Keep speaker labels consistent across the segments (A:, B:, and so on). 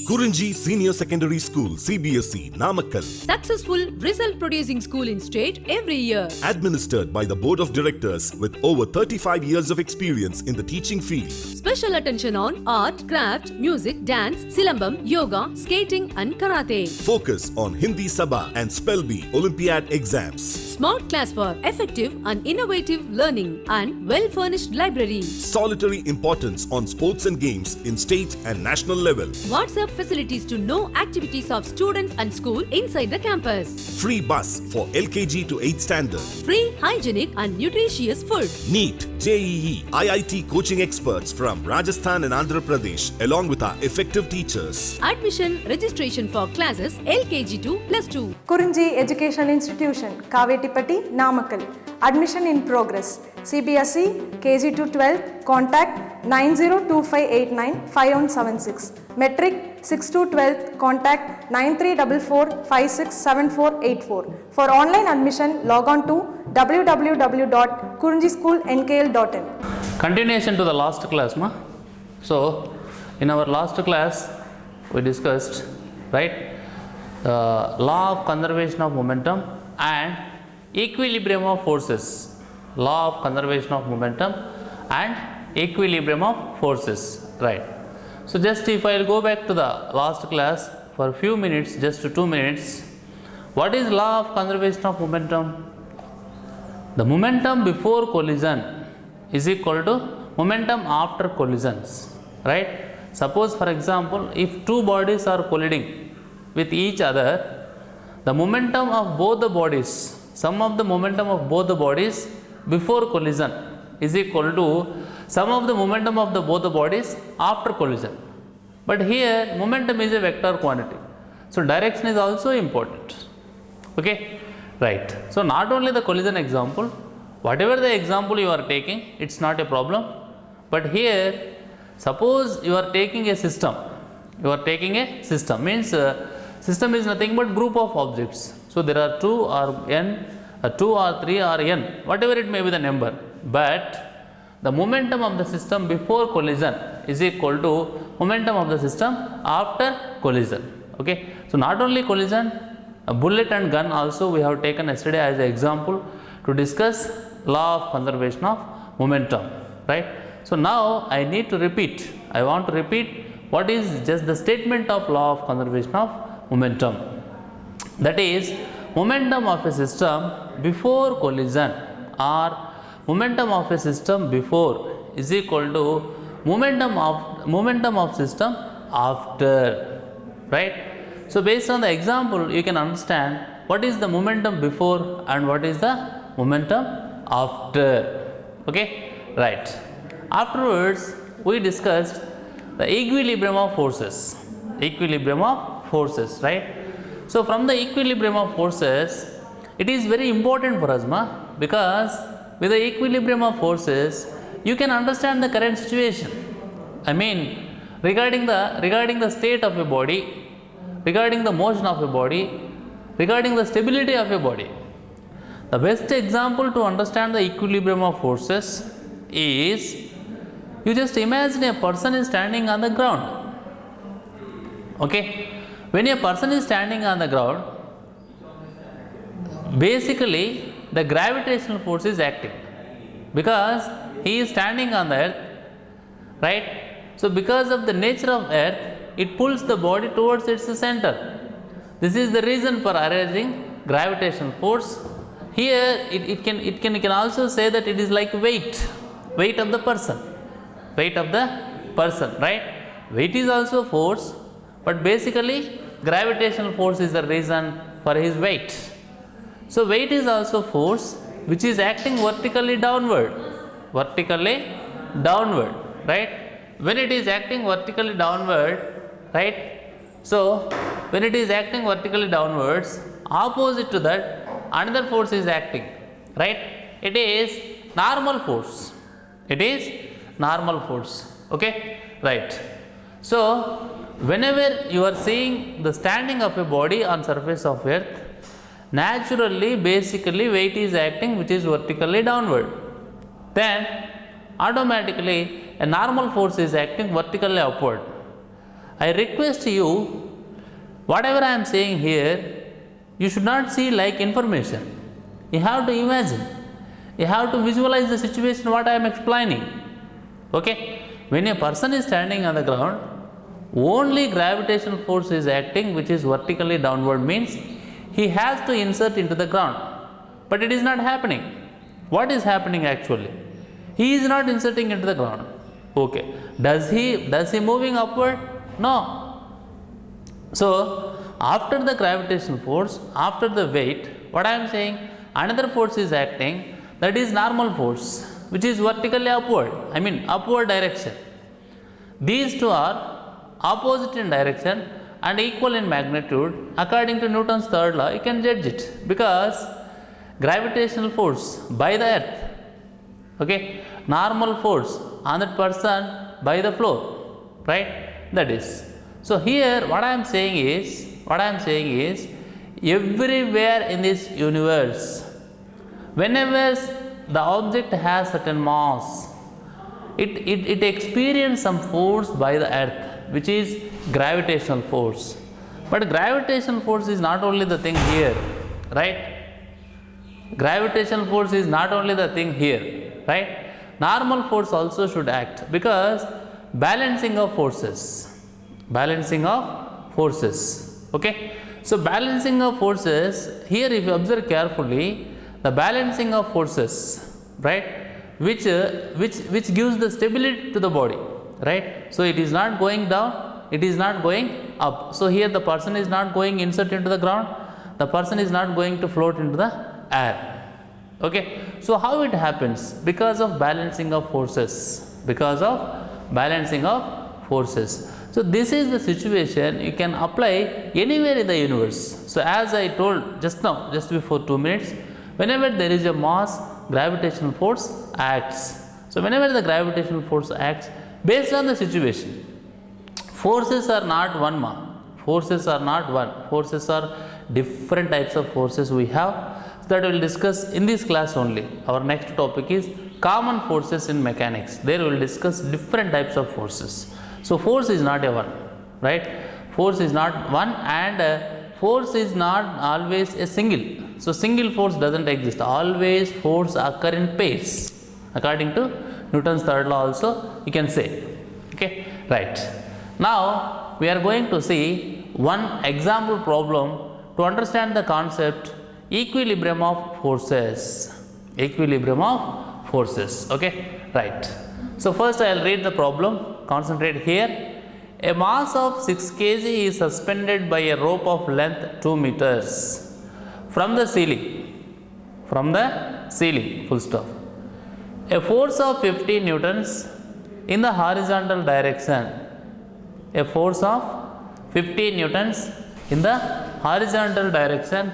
A: Kurunji Senior Secondary School, CBSE, Namakkal.
B: Successful result producing school in state every year.
A: Administered by the Board of Directors with over 35 years of experience in the teaching field.
B: Special attention on art, craft, music, dance, silambam, yoga, skating and karate.
A: Focus on Hindi Sabha and Spell Bee Olympiad exams.
B: Smart class for effective and innovative learning and well-furnished library.
A: Solitary importance on sports and games in state and national level.
B: WhatsApp facilities to know activities of students and school inside the campus.
A: Free bus for LKG to 8th standard.
B: Free, hygienic and nutritious food.
A: NEET, JEE, IIT coaching experts from Rajasthan and Andhra Pradesh along with our effective teachers.
B: Admission registration for classes LKG to +2.
C: Kurunji Education Institution, Kavetipatti, Namakkal. Admission in progress. CBSE, KG to 12, contact 9025895176. Metric 6 to 12, contact 9344567484. For online admission, log on to www.kurunjischoolnkl.in.
D: Continuation to the last class, ma. So, in our last class, we discussed, right, the law of conservation of momentum and equilibrium of forces. Law of conservation of momentum and equilibrium of forces, right. So, just if I will go back to the last class for a few minutes, just 2 minutes, what is law of conservation of momentum? The momentum before collision is equal to momentum after collisions, right. Suppose for example, if two bodies are colliding with each other, the momentum of both the bodies, sum of the momentum of both the bodies before collision is equal to sum of the momentum of both the bodies after collision. But here momentum is a vector quantity, so direction is also important. Okay, right. So not only the collision example, whatever the example you are taking, it's not a problem. But here, suppose you are taking a system. You are taking a system, means system is nothing but group of objects. So there are 2 or n, 2 or 3 or n, whatever it may be the number. But the momentum of the system before collision is equal to momentum of the system after collision. Okay. So not only collision, a bullet and gun also we have taken yesterday as an example to discuss law of conservation of momentum, right. So now I need to repeat, I want to repeat what is just the statement of law of conservation of momentum. That is, momentum of a system before collision or momentum of a system before is equal to momentum of system after, right. So based on the example, you can understand what is the momentum before and what is the momentum after. Okay, right. Afterwards, we discussed the equilibrium of forces. Equilibrium of forces, right. So from the equilibrium of forces, it is very important for us, because with the equilibrium of forces, you can understand the current situation. I mean, regarding the state of a body, regarding the motion of a body, regarding the stability of a body. The best example to understand the equilibrium of forces is, you just imagine a person is standing on the ground. Okay, when a person is standing on the ground, basically the gravitational force is acting because he is standing on the earth, right. So because of the nature of earth, it pulls the body towards its center. This is the reason for arising gravitational force. Here you can also say that it is like weight of the person, right. Weight is also force, but basically gravitational force is the reason for his weight. So weight is also force which is acting vertically downward, right. When it is acting vertically downward, right. So when it is acting vertically downwards, opposite to that another force is acting, right. It is normal force. Okay, right. So whenever you are seeing the standing of a body on surface of earth, naturally basically weight is acting which is vertically downward. Then automatically a normal force is acting vertically upward. I request you, whatever I am saying here, you should not see like information. You have to imagine. You have to visualize the situation what I am explaining. Okay? When a person is standing on the ground, only gravitational force is acting, which is vertically downward, means he has to insert into the ground. But it is not happening. What is happening actually? He is not inserting into the ground. Okay. Does he moving upward? No. So after the gravitational force, after the weight, what I am saying, another force is acting, that is normal force, which is vertically upward, I mean upward direction. These two are opposite in direction and equal in magnitude. According to Newton's third law, you can judge it, because gravitational force by the earth, okay, normal force on that person by the floor, right? That is. So here what I am saying is everywhere in this universe, whenever the object has certain mass, it experiences some force by the earth, which is gravitational force. But gravitational force is not only the thing here, right? Gravitational force is not only the thing here, right? Normal force also should act, because balancing of forces, okay? So balancing of forces, here if you observe carefully, the balancing of forces, right, which gives the stability to the body, right? So it is not going down, it is not going up. So here the person is not going insert into the ground, the person is not going to float into the air. Okay, so how it happens? Because of balancing of forces, So this is the situation you can apply anywhere in the universe. So as I told just now, just before 2 minutes, whenever there is a mass, gravitational force acts. So whenever the gravitational force acts, based on the situation, forces are not one, forces are different types of forces we have. That we will discuss in this class only. Our next topic is common forces in mechanics. There we will discuss different types of forces. So force is not a one, right? Force is not one, and force is not always a single. So single force doesn't exist. Always force occur in pairs. According to Newton's third law also, you can say. Okay, right. Now we are going to see one example problem to understand the concept equilibrium of forces. Okay, right. So first I will read the problem. Concentrate here. A mass of 6 kg is suspended by a rope of length 2 meters from the ceiling. Full stop. A force of 50 newtons in the horizontal direction. A force of 50 newtons in the horizontal direction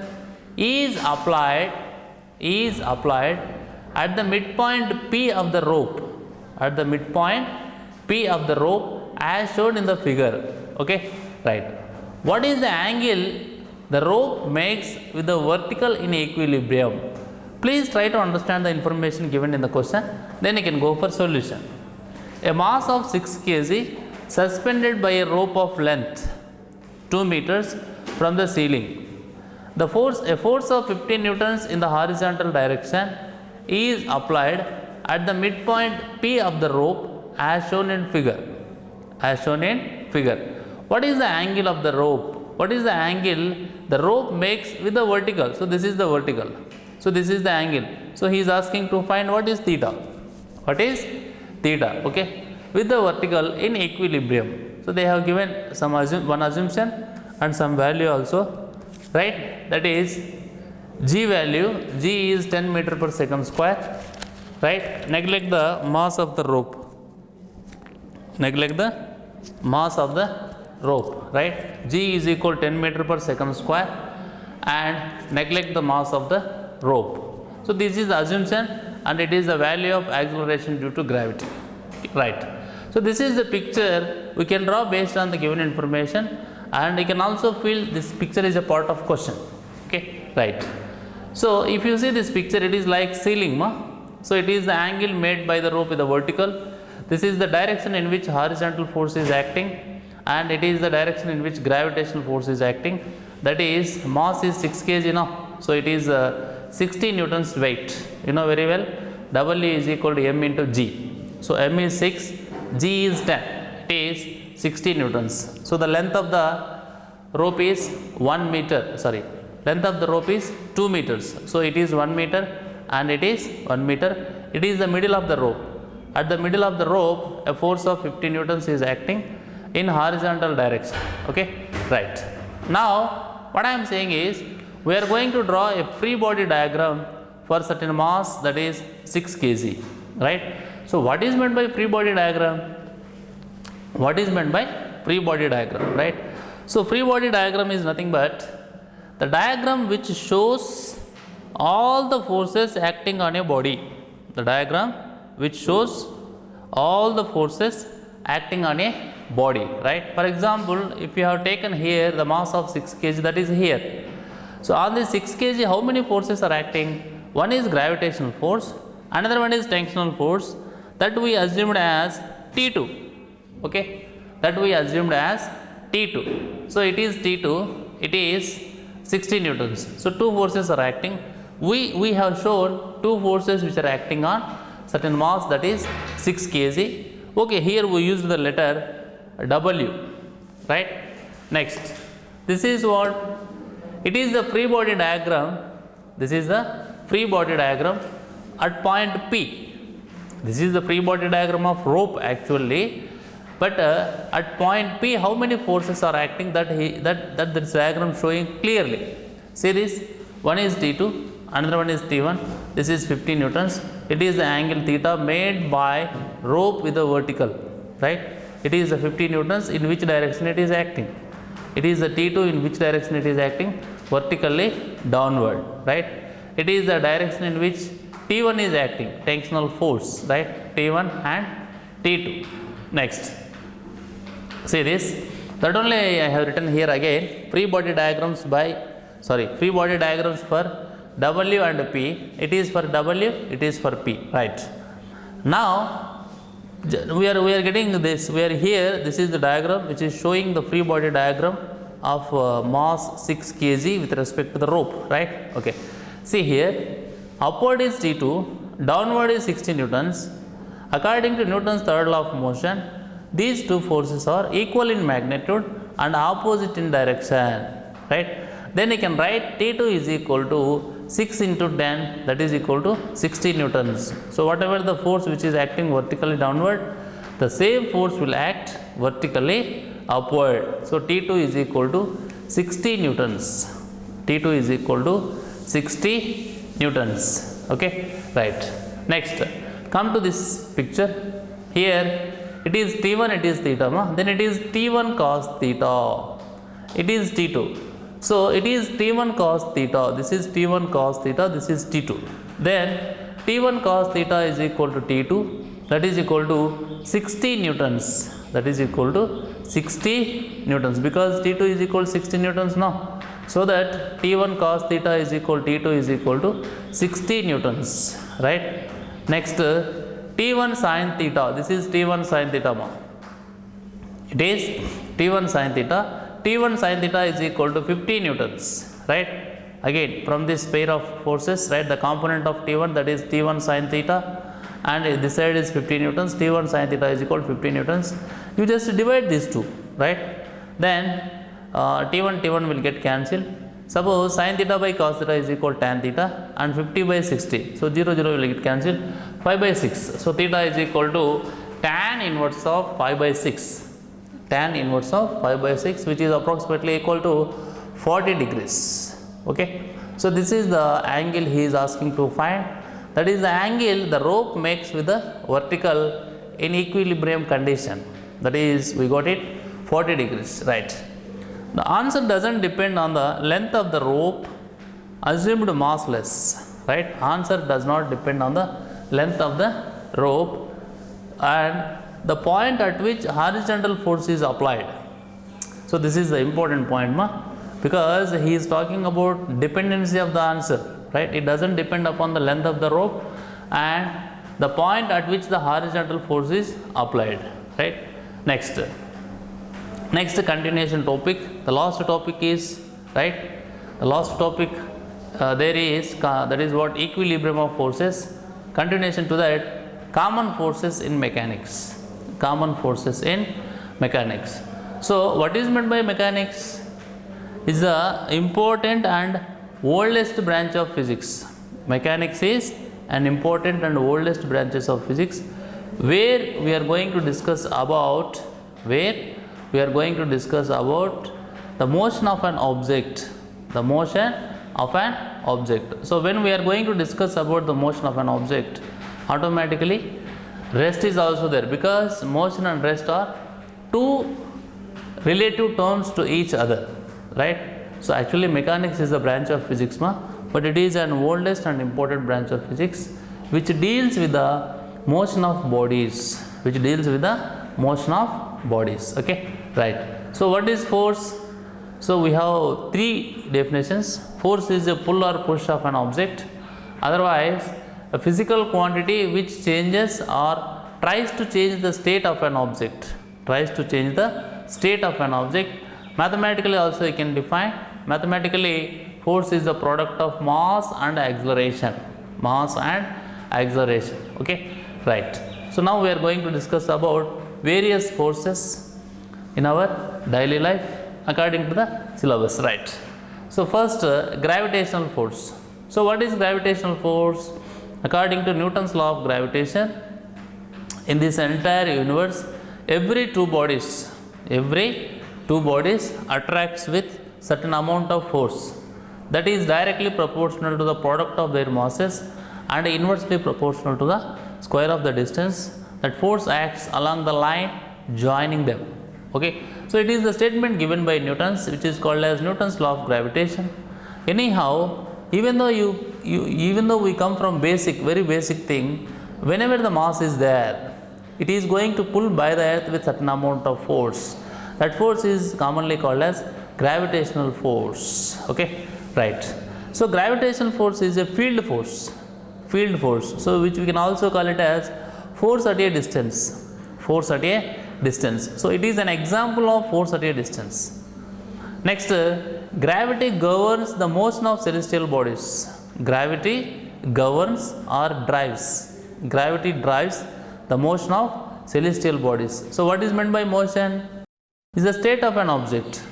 D: is applied at the midpoint P of the rope, as shown in the figure. Okay, right. What is the angle the rope makes with the vertical in equilibrium? Please try to understand the information given in the question, then you can go for solution. A mass of 6 kg suspended by a rope of length 2 meters from the ceiling. A force of 50 newtons in the horizontal direction is applied at the midpoint P of the rope, as shown in figure. What is the angle of the rope? What is the angle the rope makes with the vertical? So this is the vertical. So this is the angle. So he is asking to find what is theta. Okay, with the vertical in equilibrium. So they have given one assumption and some value also. Right, that is G value. G is 10 meter per second square. Right, neglect the mass of the rope. Right, G is equal 10 meter per second square, and neglect the mass of the rope. So this is the assumption, and it is the value of acceleration due to gravity. Right. So this is the picture we can draw based on the given information. And you can also feel this picture is a part of question. Okay, right. So if you see this picture, it is like ceiling. So it is the angle made by the rope with the vertical. This is the direction in which horizontal force is acting, and it is the direction in which gravitational force is acting. That is, mass is 6 kg now, so it is 60 newtons weight. You know very well, W is equal to m into g. So m is 6, g is 10. It is 60 newtons. So the length of the rope is 1 meter. Sorry, length of the rope is 2 meters. So it is 1 meter, and it is 1 meter. It is the middle of the rope. At the middle of the rope, a force of 50 newtons is acting in horizontal direction. Okay, right. Now, what I am saying is, we are going to draw a free body diagram for certain mass, that is 6 kg. Right. So, what is meant by free body diagram? What is meant by free body diagram? Right. So, free body diagram is nothing but the diagram which shows all the forces acting on a body. The diagram which shows all the forces acting on a body, right? For example, if you have taken here the mass of 6 kg, that is here. So on this 6 kg, how many forces are acting? One is gravitational force, another one is tensional force, that we assumed as T2. Okay, that we assumed as T2. So it is T2, it is 60 newtons. So two forces are acting. We have shown two forces which are acting on certain mass, that is 6 kg. Okay, here we used the letter W, right? Next, this is what? It is the free body diagram. This is the free body diagram at point P. This is the free body diagram of rope actually. But at point P, how many forces are acting? That this diagram showing clearly. See this, one is T2, another one is T1. This is 50 newtons. It is the angle theta made by rope with the vertical, right? It is the 50 newtons. In which direction it is acting? It is the T2 in which direction it is acting? Vertically downward, right? It is the direction in which T1 is acting, tensional force, right? T1 and T2. Next, see this, that only I have written here again, free body diagrams free body diagrams for W and P. It is for W, it is for P, right? Now we are getting this, we are here, this is the diagram which is showing the free body diagram of mass 6 kg with respect to the rope, right? Okay, see here, upward is T2, downward is 60 newtons. According to Newton's third law of motion, these two forces are equal in magnitude and opposite in direction, right? Then you can write T2 is equal to 6 into 10, that is equal to 60 newtons. So whatever the force which is acting vertically downward, the same force will act vertically upward. So T2 is equal to 60 newtons. T2 is equal to 60 newtons. Okay, right. Next, come to this picture. Here it is T1, it is theta, then it is T1 cos theta. It is T2. So it is T1 cos theta, this is T1 cos theta, this is T2. Then T1 cos theta is equal to T2, that is equal to 60 newtons. That is equal to 60 newtons, because T2 is equal to 60 newtons now. So that T1 cos theta is equal to T2 is equal to 60 newtons, right? Next, T1 sin theta, this is T1 sin theta. It is T1 sin theta. T1 sin theta is equal to 50 newtons, right? Again, from this pair of forces, right, the component of T1, that is T1 sin theta, and this side is 50 newtons, T1 sin theta is equal to 50 newtons. You just divide these two, right? Then T1 will get cancelled. Suppose sin theta by cos theta is equal to tan theta, and 50 by 60. So 0 will get cancelled. 5 by 6. So theta is equal to tan inverse of 5 by 6. Tan inverse of 5 by 6, which is approximately equal to 40 degrees. Okay. So this is the angle he is asking to find. That is the angle the rope makes with the vertical in equilibrium condition. That is, we got it 40 degrees, right? The answer doesn't depend on the length of the rope assumed massless, right? Answer does not depend on the length of the rope and the point at which horizontal force is applied. So this is the important point, because he is talking about dependency of the answer, right? It doesn't depend upon the length of the rope and the point at which the horizontal force is applied, right? Next, Next continuation topic, the last topic is, right, the last topic there is that is what equilibrium of forces. Continuation to that, common forces in mechanics. Common forces in mechanics. So what is meant by mechanics? Is the important and oldest branch of physics. Mechanics is an important and oldest branches of physics, where we are going to discuss about the motion of an object. The motion of an object. So when we are going to discuss about the motion of an object, automatically rest is also there, because motion and rest are two relative terms to each other, right? So actually mechanics is a branch of physics, but it is an oldest and important branch of physics which deals with the motion of bodies, okay, right. So what is force? So we have three definitions. Force is a pull or push of an object, otherwise a physical quantity which changes or tries to change the state of an object, Mathematically also you can define, mathematically force is the product of mass and acceleration, okay, right. So now we are going to discuss about various forces in our daily life according to the syllabus, right. So first, gravitational force. So what is gravitational force? According to Newton's law of gravitation, in this entire universe, every two bodies attracts with certain amount of force that is directly proportional to the product of their masses and inversely proportional to the square of the distance that force acts along the line joining them, okay. So it is the statement given by Newton's, which is called as Newton's law of gravitation. Anyhow, even though we come from very basic thing, whenever the mass is there, it is going to pull by the earth with certain amount of force. That force is commonly called as gravitational force, okay, right. So gravitational force is a field force, so which we can also call it as force at a distance. So it is an example of force at a distance. Next, gravity governs the motion of celestial bodies. Gravity governs or drives. Gravity drives the motion of celestial bodies. So what is meant by motion? Is the state of an object.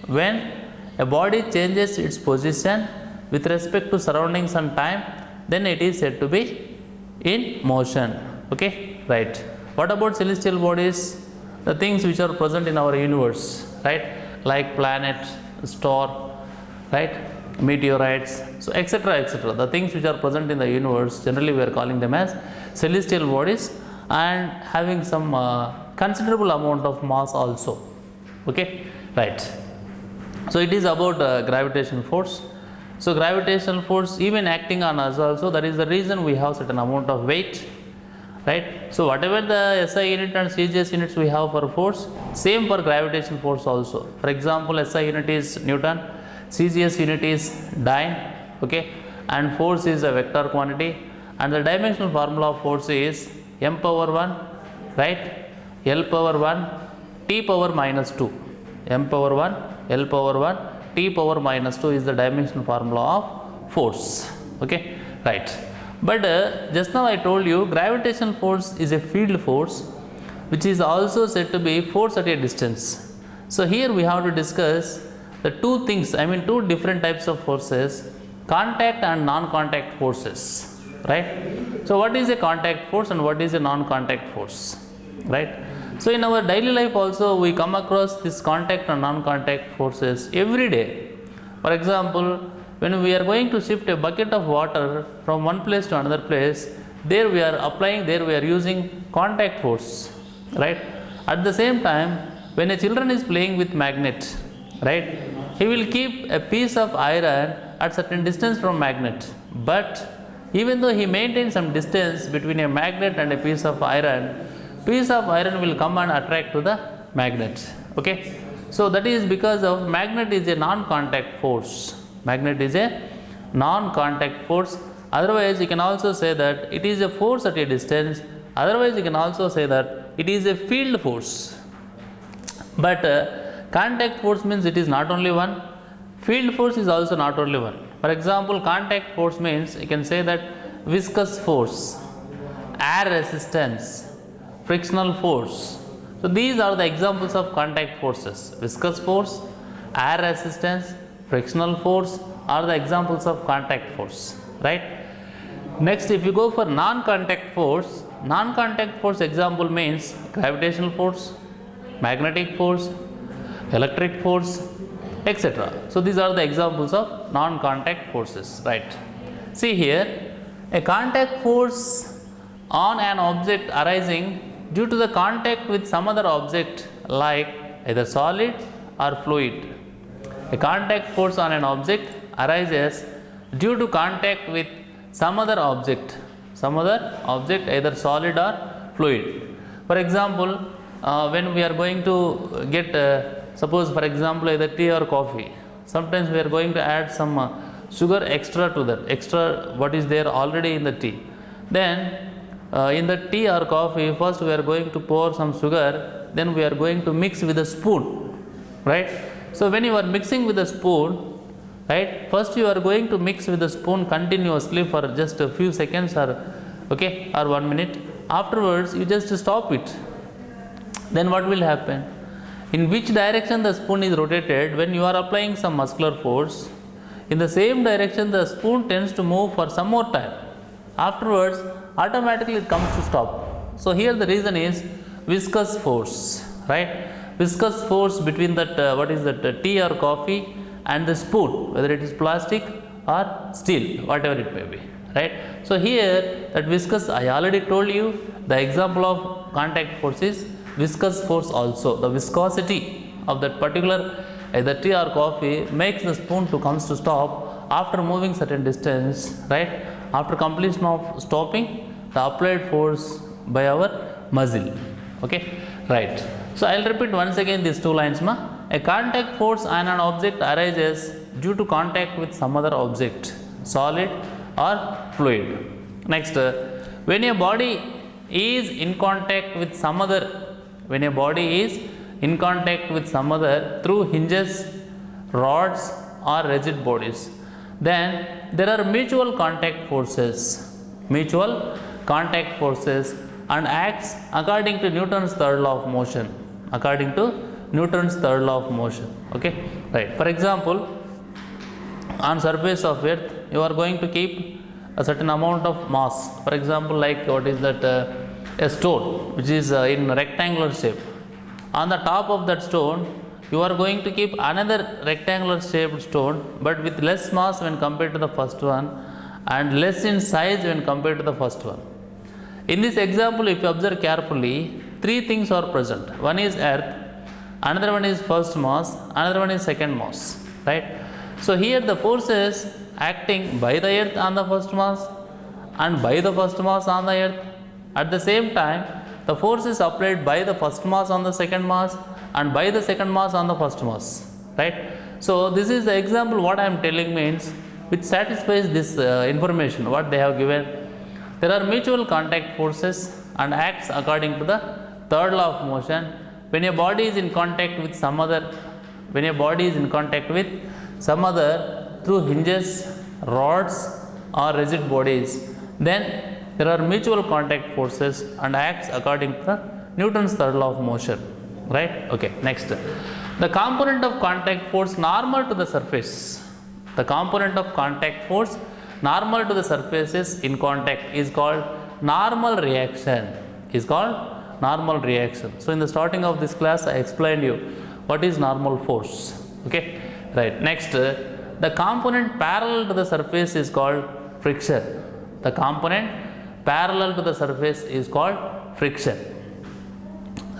D: When a body changes its position with respect to surroundings and time, then it is said to be in motion, okay, right. What about celestial bodies? The things which are present in our universe, right, like planet, star, right, meteorites, so etc. The things which are present in the universe, generally we are calling them as celestial bodies and having some considerable amount of mass also, okay, right. So it is about gravitational force. So gravitational force even acting on us also, that is the reason we have certain amount of weight, right. So whatever the SI unit and CGS units we have for force, same for gravitational force also. For example, SI unit is Newton, CGS unit is Dyne, okay, and force is a vector quantity, and the dimensional formula of force is m power 1, right, L power 1, T power minus 2. M power 1, L power 1, T power minus 2 is the dimensional formula of force, okay, right. But just now I told you gravitational force is a field force which is also said to be force at a distance. So here we have to discuss the two things, two different types of forces, contact and non-contact forces, right. So what is a contact force and what is a non-contact force, right. So in our daily life also we come across this contact and non-contact forces every day. For example, when we are going to shift a bucket of water from one place to another place, there we are using contact force, right. At the same time, when a children is playing with magnet, right, he will keep a piece of iron at certain distance from magnet, but even though he maintains some distance between a magnet and a piece of iron will come and attract to the magnet, okay. So that is because of magnet is a non-contact force. Magnet is a non-contact force. Otherwise you can also say that it is a force at a distance. Otherwise you can also say that it is a field force. But Contact force means it is not only one. Field force is also not only one. For example, contact force means you can say that viscous force, air resistance, frictional force. So these are the examples of contact forces. Viscous force, air resistance, frictional force are the examples of contact force, right? Next, if you go for non-contact force example means gravitational force, magnetic force, electric force, etc. So these are the examples of non-contact forces, right? See here, a contact force on an object arising due to the contact with some other object like either solid or fluid. A contact force on an object arises due to contact with some other object either solid or fluid. For example, when we are going to get suppose for example either tea or coffee, sometimes we are going to add some sugar extra to that, extra what is there already in the tea. Then in the tea or coffee, first we are going to pour some sugar, then we are going to mix with a spoon, right? So when you are mixing with a spoon, right, first you are going to mix with the spoon continuously for just a few seconds or 1 minute. Afterwards you just stop it. Then what will happen? In which direction the spoon is rotated, when you are applying some muscular force, in the same direction the spoon tends to move for some more time. Afterwards automatically it comes to stop. So here the reason is viscous force, right? Viscous force between that tea or coffee and the spoon, whether it is plastic or steel, whatever it may be, right? So here that viscous, I already told you the example of contact force is viscous force also. The viscosity of that particular either tea or coffee makes the spoon to comes to stop after moving certain distance, right? After completion of stopping, the applied force by our muscle, okay, right? So I will repeat once again these two lines, ma. A contact force on an object arises due to contact with some other object, solid or fluid. Next, when a body is in contact with some other, through hinges, rods or rigid bodies, then there are mutual contact forces and acts according to Newton's third law of motion. Okay, right. For example, on surface of earth you are going to keep a certain amount of mass. For example, like what is that, a stone which is in rectangular shape. On the top of that stone you are going to keep another rectangular shaped stone, but with less mass when compared to the first one and less in size when compared to the first one. In this example, if you observe carefully, three things are present. One is earth, another one is first mass, another one is second mass, right? So here the forces acting by the earth on the first mass and by the first mass on the earth. At the same time, the force is applied by the first mass on the second mass and by the second mass on the first mass, right? So this is the example what I am telling means which satisfies this information what they have given. There are mutual contact forces and acts according to the third law of motion. When a body is in contact with some other, through hinges, rods or rigid bodies, then there are mutual contact forces and acts according to the Newton's third law of motion, right? Okay, next, the component of contact force normal to the surface. The component of contact force normal to the surfaces in contact is called normal reaction. So in the starting of this class I explained you what is normal force, okay, right. Next, the component parallel to the surface is called friction. The component parallel to the surface is called friction,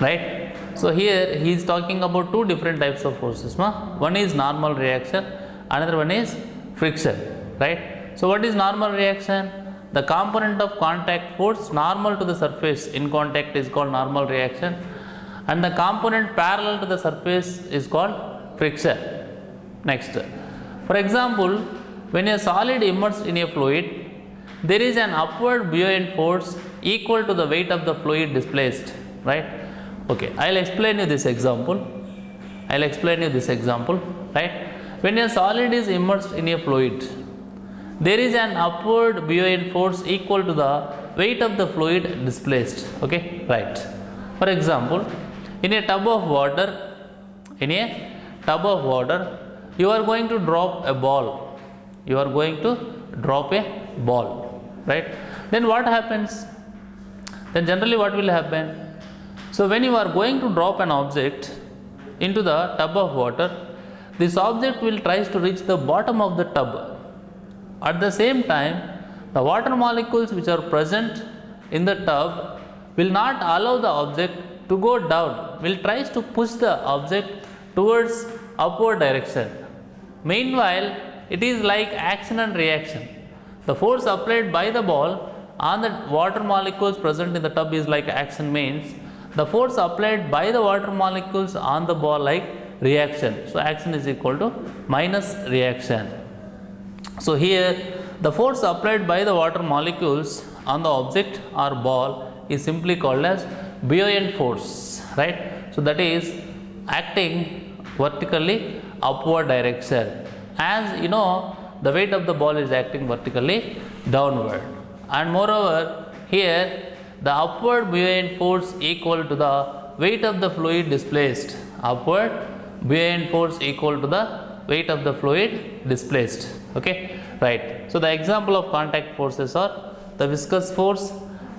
D: right? So here he is talking about two different types of forces. One is normal reaction, another one is friction, right? So what is normal reaction? The component of contact force normal to the surface in contact is called normal reaction, and the component parallel to the surface is called friction. Next, for example, when a solid immersed in a fluid, there is an upward buoyant force equal to the weight of the fluid displaced, right? Okay, I will explain you this example. I'll explain you this example, right? When a solid is immersed in a fluid, there is an upward buoyant force equal to the weight of the fluid displaced. Okay, right. For example, in a tub of water, you are going to drop a ball. Right? Then what happens? Then generally what will happen? So when you are going to drop an object into the tub of water, this object will try to reach the bottom of the tub. At the same time, the water molecules which are present in the tub will not allow the object to go down, will try to push the object towards upward direction. Meanwhile, it is like action and reaction. The force applied by the ball on the water molecules present in the tub is like action, means the force applied by the water molecules on the ball like reaction. So action is equal to minus reaction. So here the force applied by the water molecules on the object or ball is simply called as buoyant force, right? So that is acting vertically upward direction. As you know, the weight of the ball is acting vertically downward, and moreover here the upward buoyant force equal to the weight of the fluid displaced. Upward buoyant force equal to the weight of the fluid displaced. Okay, right. So the example of contact forces are the viscous force,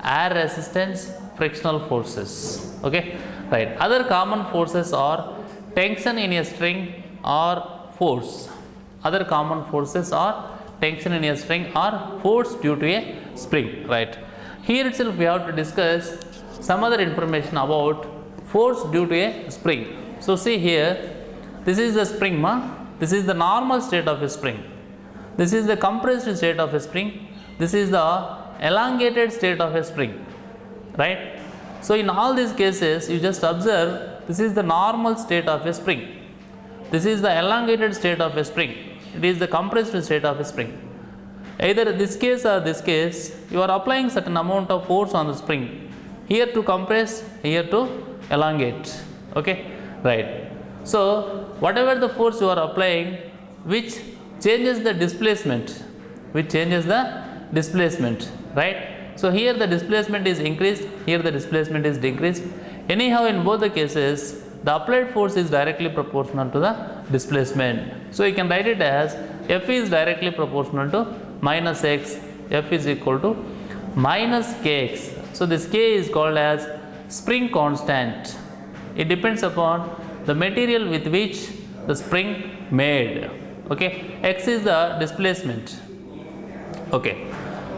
D: air resistance, frictional forces. Okay, right. Other common forces are tension in a string or force. Other common forces are tension in a string or force due to a spring, right? Here itself we have to discuss some other information about force due to a spring. So see here, this is the spring, this is the normal state of a spring. This is the compressed state of a spring. This is the elongated state of a spring, right? So in all these cases, you just observe this is the normal state of a spring. This is the elongated state of a spring. It is the compressed state of a spring. Either this case or this case, you are applying certain amount of force on the spring. Here to compress, here to elongate. Okay, right. So whatever the force you are applying, which changes the displacement, right? So here the displacement is increased, here the displacement is decreased. Anyhow, in both the cases, the applied force is directly proportional to the displacement. So you can write it as F is directly proportional to minus x, F is equal to minus kx. So this k is called as spring constant. It depends upon the material with which the spring made. Okay, x is the displacement. Okay,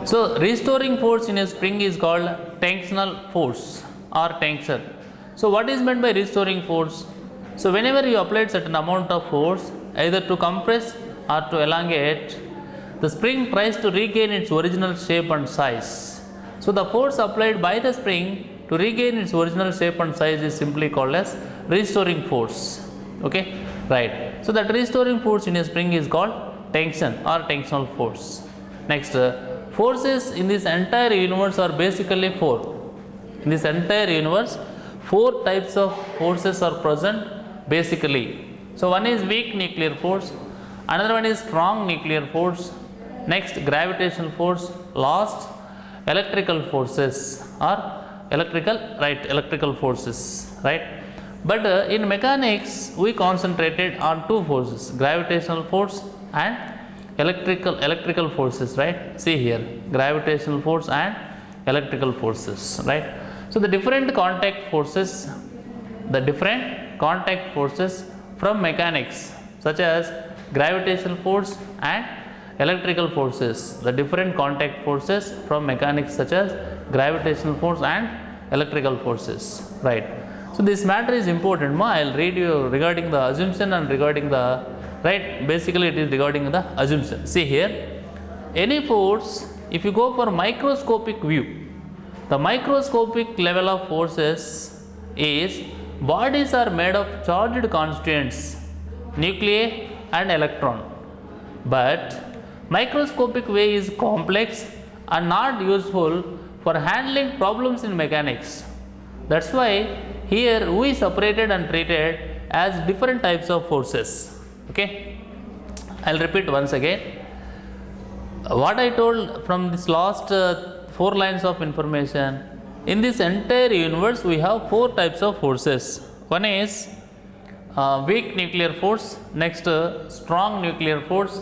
D: so restoring force in a spring is called tensional force or tension. So what is meant by restoring force? So whenever you apply certain amount of force either to compress or to elongate, the spring tries to regain its original shape and size. So the force applied by the spring to regain its original shape and size is simply called as restoring force. Okay, right. So that restoring force in a spring is called tension or tensional force. Next, forces in this entire universe are basically four. In this entire universe, 4 types of forces are present basically. So one is weak nuclear force, another one is strong nuclear force, next gravitational force, last electrical forces or electrical forces, right? But in mechanics we concentrated on 2 forces, gravitational force and electrical forces, right? See here, gravitational force and electrical forces, right? So the different contact forces from mechanics, such as gravitational force and electrical forces, the different contact forces from mechanics such as gravitational force and electrical forces, right? So this matter is important. I will read you regarding the assumption and regarding the, right, basically it is regarding the assumption. See here, any force, if you go for microscopic view, the microscopic level of forces is bodies are made of charged constituents, nuclei and electron, but microscopic way is complex and not useful for handling problems in mechanics. That's why here we separated and treated as different types of forces. Okay, I'll repeat once again. What I told from this last 4 lines of information, in this entire universe we have 4 types of forces. One is weak nuclear force, next strong nuclear force,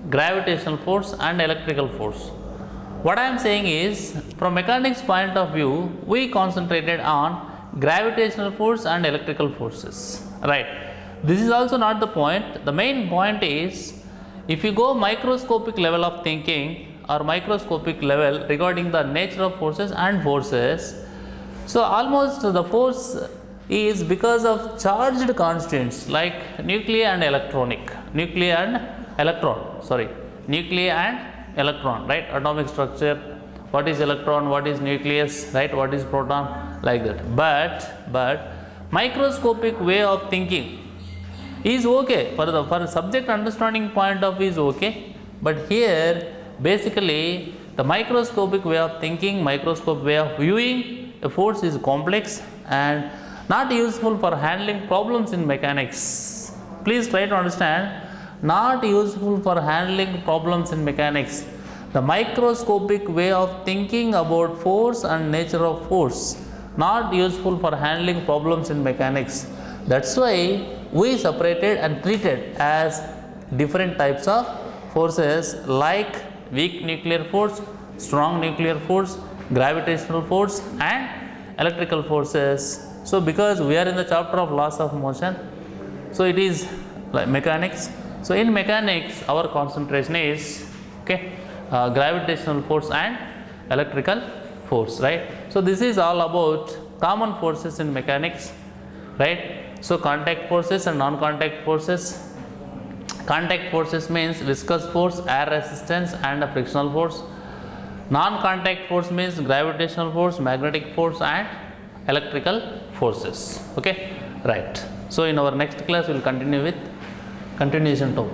D: gravitational force and electrical force. What I am saying is, from mechanics point of view, we concentrated on gravitational force and electrical forces, right? This is also not the point. The main point is, if you go microscopic level of thinking or microscopic level regarding the nature of forces and forces, so almost the force is because of charged constituents like nuclei and electron, right? Atomic structure, what is electron, what is nucleus, right? What is proton, like that. But microscopic way of thinking is okay for the subject understanding point of view is okay, but here basically the microscopic way of thinking, microscopic way of viewing a force is complex and not useful for handling problems in mechanics. Please try to understand, not useful for handling problems in mechanics. The microscopic way of thinking about force and nature of force, not useful for handling problems in mechanics. That's why we separated and treated as different types of forces like weak nuclear force, strong nuclear force, gravitational force and electrical forces. So because we are in the chapter of laws of motion, so it is like mechanics. So in mechanics our concentration is gravitational force and electrical force, right? So this is all about common forces in mechanics, right? So contact forces and non-contact forces. Contact forces means viscous force, air resistance and a frictional force. Non-contact force means gravitational force, magnetic force and electrical forces. Okay, right. So in our next class we will continue with continuation 2.